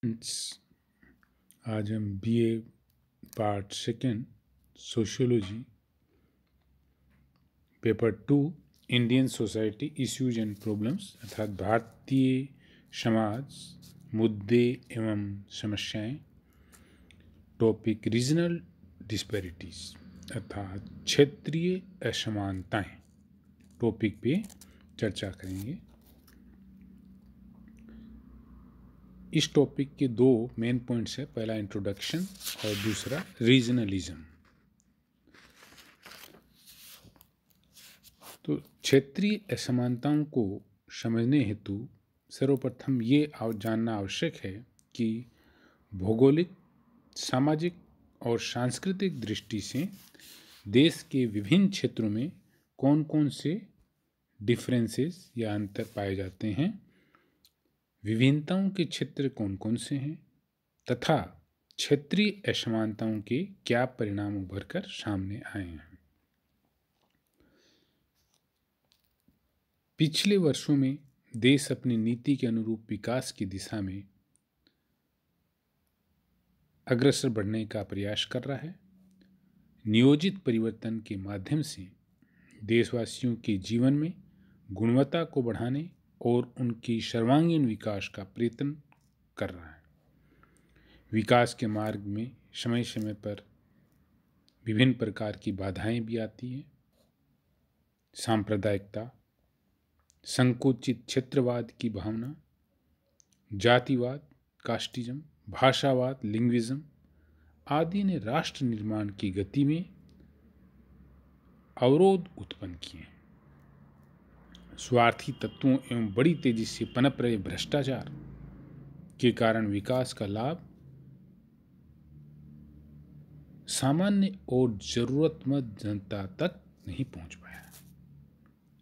आज हम BA part second sociology paper 2 Indian society issues and problems अर्थात भारतीय समाज मुद्दे एवं समस्याएं टॉपिक रीजनल डिस्पैरिटीज अर्थात क्षेत्रीय असमानताएं टॉपिक पे चर्चा करेंगे। इस टॉपिक के दो मेन पॉइंट्स है, पहला इंट्रोडक्शन और दूसरा रीजनलिज्म। तो क्षेत्रीय असमानताओं को समझने हेतु सर्वप्रथम ये जानना आवश्यक है कि भौगोलिक, सामाजिक और सांस्कृतिक दृष्टि से देश के विभिन्न क्षेत्रों में कौन कौन से डिफरेंसेस या अंतर पाए जाते हैं, विभिन्नताओं के क्षेत्र कौन कौन से हैं तथा क्षेत्रीय असमानताओं के क्या परिणाम उभर कर सामने आए हैं। पिछले वर्षों में देश अपनी नीति के अनुरूप विकास की दिशा में अग्रसर बढ़ने का प्रयास कर रहा है। नियोजित परिवर्तन के माध्यम से देशवासियों के जीवन में गुणवत्ता को बढ़ाने और उनकी सर्वांगीण विकास का प्रयत्न कर रहा है। विकास के मार्ग में समय समय पर विभिन्न प्रकार की बाधाएं भी आती हैं। सांप्रदायिकता, संकुचित क्षेत्रवाद की भावना, जातिवाद, कास्टिज्म, भाषावाद, लिंग्विज्म आदि ने राष्ट्र निर्माण की गति में अवरोध उत्पन्न किए। स्वार्थी तत्वों एवं बड़ी तेजी से पनप रहे भ्रष्टाचार के कारण विकास का लाभ सामान्य और जरूरतमंद जनता तक नहीं पहुंच पाया।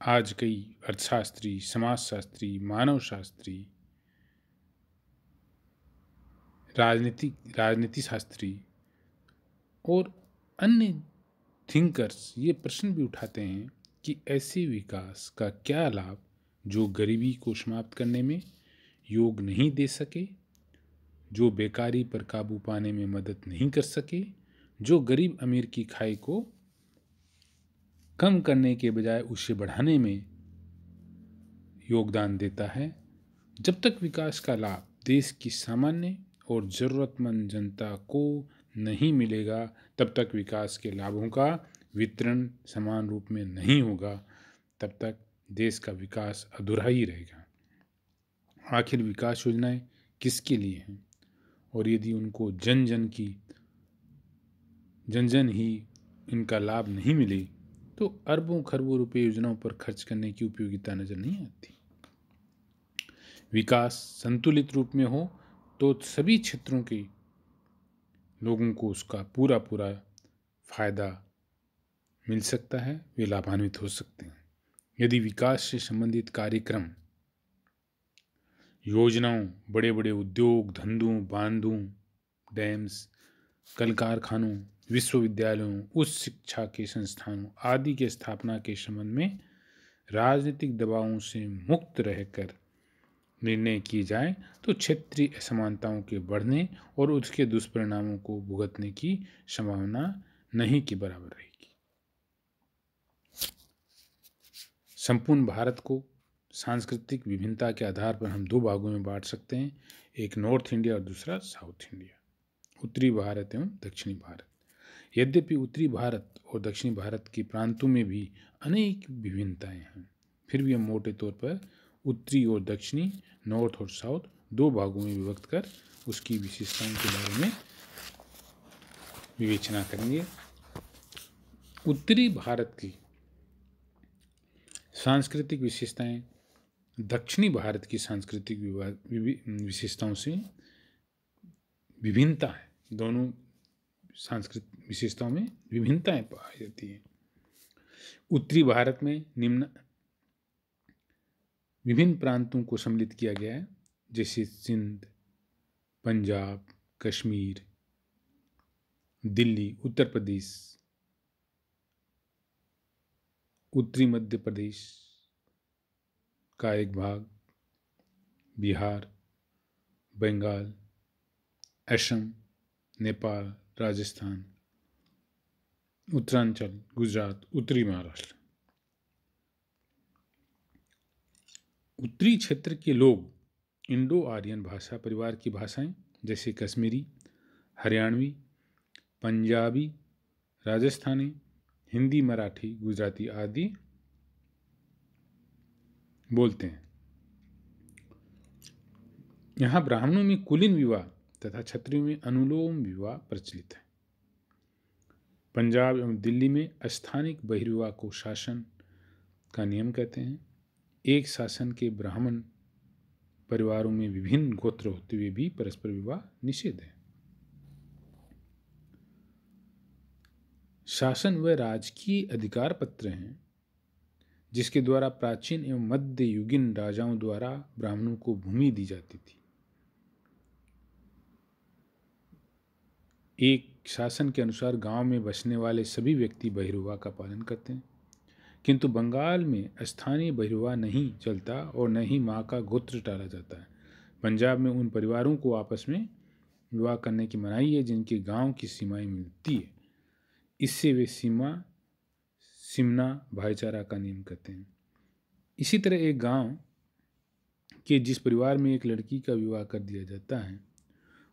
आज कई अर्थशास्त्री, समाजशास्त्री, मानवशास्त्री, राजनीति शास्त्री और अन्य थिंकर्स ये प्रश्न भी उठाते हैं कि ऐसे विकास का क्या लाभ जो गरीबी को समाप्त करने में योग नहीं दे सके, जो बेकारी पर काबू पाने में मदद नहीं कर सके, जो गरीब अमीर की खाई को कम करने के बजाय उसे बढ़ाने में योगदान देता है। जब तक विकास का लाभ देश की सामान्य और ज़रूरतमंद जनता को नहीं मिलेगा, तब तक विकास के लाभों का वितरण समान रूप में नहीं होगा, तब तक देश का विकास अधूरा ही रहेगा। आखिर विकास योजनाएं किसके लिए हैं और यदि उनको जन जन ही इनका लाभ नहीं मिले तो अरबों खरबों रुपए योजनाओं पर खर्च करने की उपयोगिता नजर नहीं आती। विकास संतुलित रूप में हो तो सभी क्षेत्रों के लोगों को उसका पूरा पूरा फायदा मिल सकता है, वे लाभान्वित हो सकते हैं। यदि विकास से संबंधित कार्यक्रम, योजनाओं, बड़े बड़े उद्योग धंधों, बांधों, डैम्स, कल कारखानों, विश्वविद्यालयों, उच्च शिक्षा के संस्थानों आदि के स्थापना के संबंध में राजनीतिक दबावों से मुक्त रहकर निर्णय किए जाए तो क्षेत्रीय असमानताओं के बढ़ने और उसके दुष्परिणामों को भुगतने की संभावना नहीं के बराबर रहेगी। संपूर्ण भारत को सांस्कृतिक विभिन्नता के आधार पर हम दो भागों में बांट सकते हैं, एक नॉर्थ इंडिया और दूसरा साउथ इंडिया, उत्तरी भारत एवं दक्षिणी भारत। यद्यपि उत्तरी भारत और दक्षिणी भारत के प्रांतों में भी अनेक विभिन्नताएं हैं, फिर भी हम मोटे तौर पर उत्तरी और दक्षिणी, नॉर्थ और साउथ दो भागों में विभक्त कर उसकी विशेषताओं के बारे में विवेचना करेंगे। उत्तरी भारत की सांस्कृतिक विशेषताएं दक्षिणी भारत की सांस्कृतिक विशेषताओं से विभिन्नता है। दोनों सांस्कृतिक विशेषताओं में विभिन्नताएं पाई जाती हैं। उत्तरी भारत में निम्न विभिन्न प्रांतों को सम्मिलित किया गया है, जैसे सिंध, पंजाब, कश्मीर, दिल्ली, उत्तर प्रदेश, उत्तरी मध्य प्रदेश का एक भाग, बिहार, बंगाल, असम, नेपाल, राजस्थान, उत्तरांचल, गुजरात, उत्तरी महाराष्ट्र। उत्तरी क्षेत्र के लोग इंडो आर्यन भाषा परिवार की भाषाएं जैसे कश्मीरी, हरियाणवी, पंजाबी, राजस्थानी, हिंदी, मराठी, गुजराती आदि बोलते हैं। यहाँ ब्राह्मणों में कुलीन विवाह तथा क्षत्रियों में अनुलोम विवाह प्रचलित है। पंजाब एवं दिल्ली में स्थानिक बहिर्विवाह को शासन का नियम कहते हैं। एक शासन के ब्राह्मण परिवारों में विभिन्न गोत्र होते हुए भी परस्पर विवाह निषेध है। शासन व राजकीय अधिकार पत्र हैं जिसके द्वारा प्राचीन एवं मध्ययुगीन राजाओं द्वारा ब्राह्मणों को भूमि दी जाती थी। एक शासन के अनुसार गांव में बसने वाले सभी व्यक्ति बहिर्विवाह का पालन करते हैं, किंतु बंगाल में स्थानीय बहिर्विवाह नहीं चलता और न ही माँ का गोत्र टाला जाता है। पंजाब में उन परिवारों को आपस में विवाह करने की मनाही है जिनके गांव की सीमाएं मिलती है। इससे वे सिमना भाईचारा का नियम करते हैं। इसी तरह एक गांव के जिस परिवार में एक लड़की का विवाह कर दिया जाता है,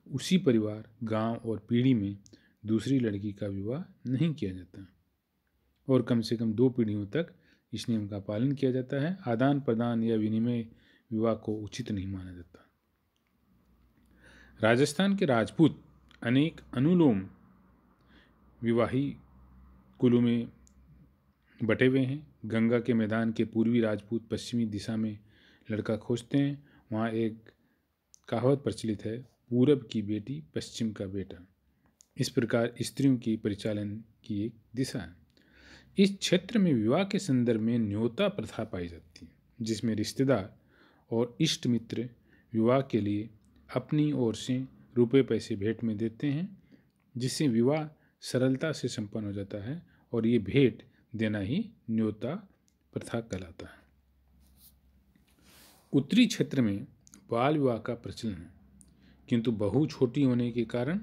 उसी परिवार, गांव और पीढ़ी में दूसरी लड़की का विवाह नहीं किया जाता और कम से कम 2 पीढ़ियों तक इस नियम का पालन किया जाता है। आदान प्रदान या विनिमय विवाह को उचित नहीं माना जाता। राजस्थान के राजपूत अनेक अनुलोम विवाही कुलों में बटे हुए हैं। गंगा के मैदान के पूर्वी राजपूत पश्चिमी दिशा में लड़का खोजते हैं। वहाँ एक कहावत प्रचलित है, पूरब की बेटी पश्चिम का बेटा। इस प्रकार स्त्रियों की परिचालन की एक दिशा है। इस क्षेत्र में विवाह के संदर्भ में न्योता प्रथा पाई जाती है, जिसमें रिश्तेदार और इष्ट मित्र विवाह के लिए अपनी ओर से रुपए पैसे भेंट में देते हैं, जिससे विवाह सरलता से संपन्न हो जाता है और ये भेंट देना ही न्योता प्रथा कहलाता है। उत्तरी क्षेत्र में बाल विवाह का प्रचलन है, किंतु बहू छोटी होने के कारण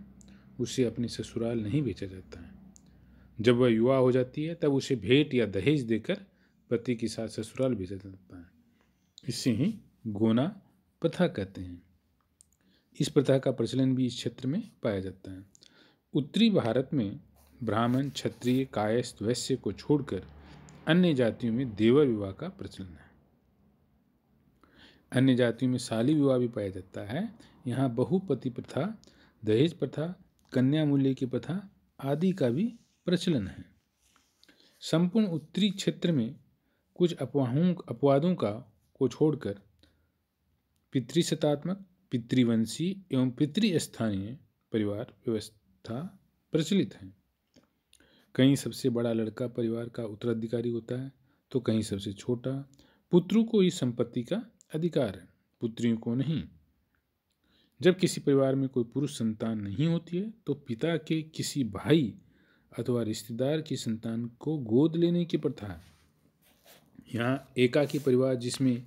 उसे अपने ससुराल नहीं भेजा जाता है। जब वह युवा हो जाती है तब उसे भेंट या दहेज देकर पति के साथ ससुराल भेजा जाता है। इसे ही गोना प्रथा कहते हैं। इस प्रथा का प्रचलन भी इस क्षेत्र में पाया जाता है। उत्तरी भारत में ब्राह्मण, क्षत्रिय, कायस्थ, वैश्य को छोड़कर अन्य जातियों में देवर विवाह का प्रचलन है। अन्य जातियों में शाली विवाह भी पाया जाता है। यहाँ बहुपति प्रथा, दहेज प्रथा, कन्या मूल्य की प्रथा आदि का भी प्रचलन है। संपूर्ण उत्तरी क्षेत्र में कुछ अपवादों को छोड़कर पितृसत्तात्मक, पितृवंशी एवं पितृस्थानीय परिवार व्यवस्था प्रचलित है। कहीं सबसे बड़ा लड़का परिवार का उत्तराधिकारी होता है तो कहीं सबसे छोटा। पुत्रों को इस संपत्ति का अधिकार है, पुत्रियों को नहीं। जब किसी परिवार में कोई पुरुष संतान नहीं होती है तो पिता के किसी भाई अथवा रिश्तेदार की संतान को गोद लेने की प्रथा है। यहाँ एकाकी परिवार जिसमें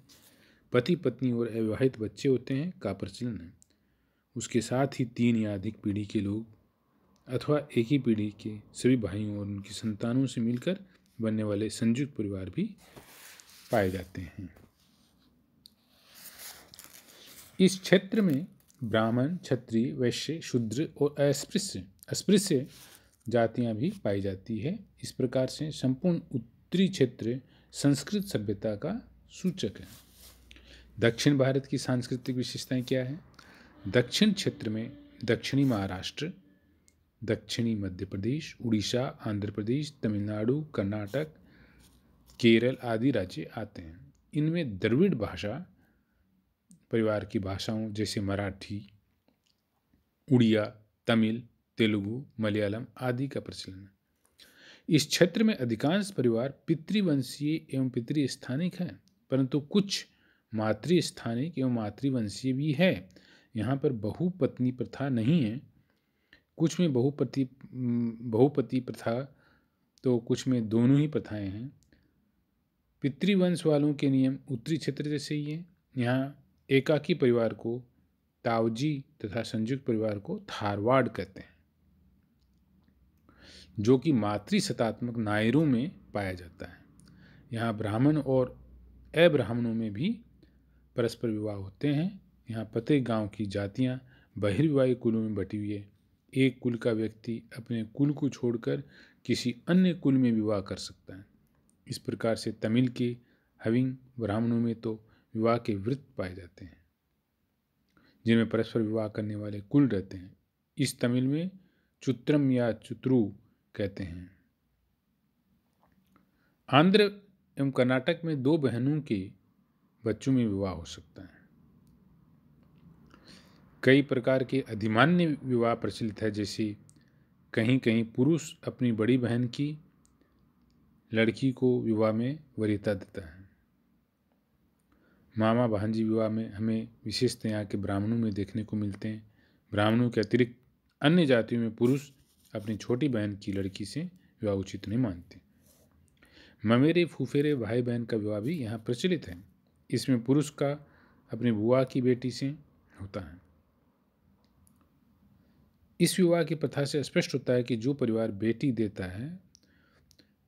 पति पत्नी और अविवाहित बच्चे होते हैं का प्रचलन है। उसके साथ ही 3 या अधिक पीढ़ी के लोग अथवा एक ही पीढ़ी के सभी भाइयों और उनकी संतानों से मिलकर बनने वाले संयुक्त परिवार भी पाए जाते हैं। इस क्षेत्र में ब्राह्मण, क्षत्रिय, वैश्य, शूद्र और अस्पृश्य जातियां भी पाई जाती है। इस प्रकार से संपूर्ण उत्तरी क्षेत्र संस्कृत सभ्यता का सूचक है। दक्षिण भारत की सांस्कृतिक विशेषताएं क्या है? दक्षिण क्षेत्र में दक्षिणी महाराष्ट्र, दक्षिणी मध्य प्रदेश, उड़ीसा, आंध्र प्रदेश, तमिलनाडु, कर्नाटक, केरल आदि राज्य आते हैं। इनमें द्रविड़ भाषा परिवार की भाषाओं जैसे मराठी, उड़िया, तमिल, तेलुगु, मलयालम आदि का प्रचलन है। इस क्षेत्र में अधिकांश परिवार पितृवंशीय एवं पितृस्थानिक हैं, परंतु कुछ मातृस्थानिक एवं मातृवंशीय भी है। यहाँ पर बहुपत्नी प्रथा नहीं है। कुछ में बहुपति प्रथा तो कुछ में दोनों ही प्रथाएं हैं। पितृवंश वालों के नियम उत्तरी क्षेत्र जैसे ही हैं। यहाँ एकाकी परिवार को तावजी तथा संयुक्त परिवार को थारवाड़ कहते हैं, जो कि मातृसत्तात्मक नायरों में पाया जाता है। यहाँ ब्राह्मण और अब्राह्मणों में भी परस्पर विवाह होते हैं। यहाँ प्रत्येक गांव की जातियां बहिर्विवाही कुलों में बटी हुई है। एक कुल का व्यक्ति अपने कुल को छोड़कर किसी अन्य कुल में विवाह कर सकता है। इस प्रकार से तमिल के हविंग ब्राह्मणों में तो विवाह के व्रत पाए जाते हैं, जिनमें परस्पर विवाह करने वाले कुल रहते हैं। इस तमिल में चुत्रम या चुत्रु कहते हैं। आंध्र एवं कर्नाटक में 2 बहनों के बच्चों में विवाह हो सकता है। कई प्रकार के अधिमान्य विवाह प्रचलित है, जैसे कहीं कहीं पुरुष अपनी बड़ी बहन की लड़की को विवाह में वरीयता देता है। मामा भांजी विवाह में हमें विशेषतः यहाँ के ब्राह्मणों में देखने को मिलते हैं। ब्राह्मणों के अतिरिक्त अन्य जातियों में पुरुष अपनी छोटी बहन की लड़की से विवाह उचित नहीं मानते। ममेरे फूफेरे भाई बहन का विवाह भी यहाँ प्रचलित है। इसमें पुरुष का अपनी बुआ की बेटी से होता है। इस विवाह की प्रथा से स्पष्ट होता है कि जो परिवार बेटी देता है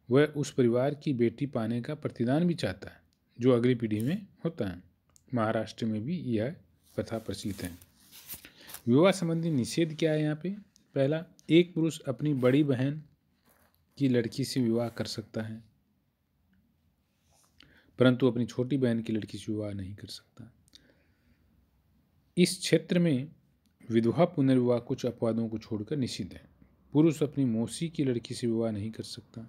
वह उस परिवार की बेटी पाने का प्रतिदान भी चाहता है, जो अगली पीढ़ी में होता है। महाराष्ट्र में भी यह प्रथा प्रचलित है। विवाह संबंधी निषेध क्या है यहाँ पे? पहला, एक पुरुष अपनी बड़ी बहन की लड़की से विवाह कर सकता है, परंतु अपनी छोटी बहन की लड़की से विवाह नहीं कर सकता। इस क्षेत्र में विधवा पुनर्विवाह कुछ अपवादों को छोड़कर निषिद्ध है। पुरुष अपनी मौसी की लड़की से विवाह नहीं कर सकता।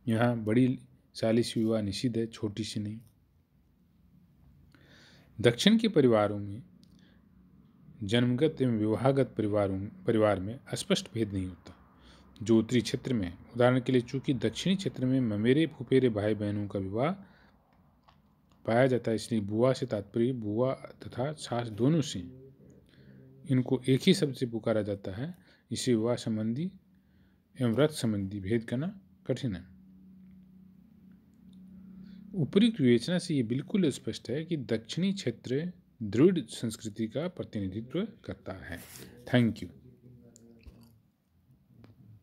यहाँ बड़ी साली से विवाह निषिद्ध है, छोटी से नहीं। दक्षिण के परिवारों में जन्मगत एवं विवाहगत परिवार में स्पष्ट भेद नहीं होता, जो उत्तरी क्षेत्र में है। उदाहरण के लिए, चूंकि दक्षिणी क्षेत्र में ममेरे फुफेरे भाई बहनों का विवाह पाया जाता है, इसलिए बुआ से तात्पर्य बुआ तथा सास दोनों से इनको एक ही शब्द से पुकारा जाता है। इसे विवाह संबंधी एवं व्रत संबंधी भेद करना कठिन है। उपयुक्त विवेचना से ये बिल्कुल स्पष्ट है कि दक्षिणी क्षेत्र दृढ़ संस्कृति का प्रतिनिधित्व करता है। Thank you.